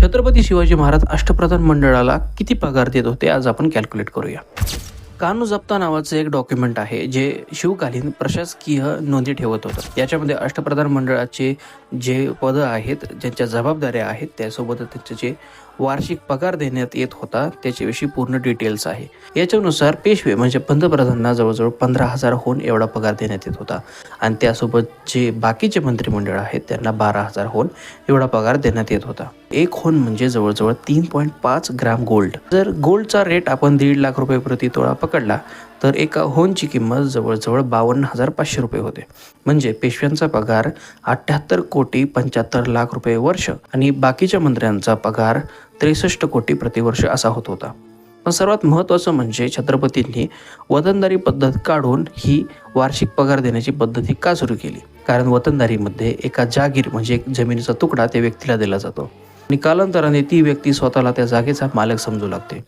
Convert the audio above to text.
छत्रपती शिवाजी महाराज अष्टप्रधान मंडळाला किती पगार देत होते आज आपण कॅल्क्युलेट करूया. कानूजप्ता नावाचं एक डॉक्युमेंट आहे जे शिवकालीन प्रशासकीय नोंदी ठेवत होतं. याच्यामध्ये अष्टप्रधान मंडळाचे जे पदं आहेत, ज्यांच्या जबाबदाऱ्या आहेत, त्यासोबत त्यांचे जे वार्षिक पगार देण्यात येत होता त्याच्याविषयी पूर्ण डिटेल्स आहे. याच्यानुसार पेशवे म्हणजे पंतप्रधानांना जवळजवळ 15,000 एवढा पगार देण्यात येत होता आणि त्यासोबत जे बाकीचे मंत्रिमंडळ आहेत त्यांना 12,000 एवढा पगार देण्यात येत होता. एक होन म्हणजे जवळजवळ 3.5 ग्राम गोल्ड. जर गोल्डचा रेट आपण 1.5 लाख रुपये प्रति तोळा पकडला तर एका होनची किंमत जवळजवळ 52,500 रुपये होते. म्हणजे पेशव्यांचा पगार 78,75,00,000 वर्ष आणि बाकीच्या मंत्र्यांचा पगार 63 कोटी प्रतिवर्ष असा होत होता. पण सर्वात महत्त्वाचं म्हणजे छत्रपतींनी वतनदारी पद्धत काढून ही वार्षिक पगार देण्याची पद्धती का सुरू केली? कारण वतनदारीमध्ये एका जागीर म्हणजे एक जमिनीचा तुकडा त्या व्यक्तीला दिला जातो आणि कालांतराने ती व्यक्ती स्वतःला त्या जागेचा मालक समजू लागते.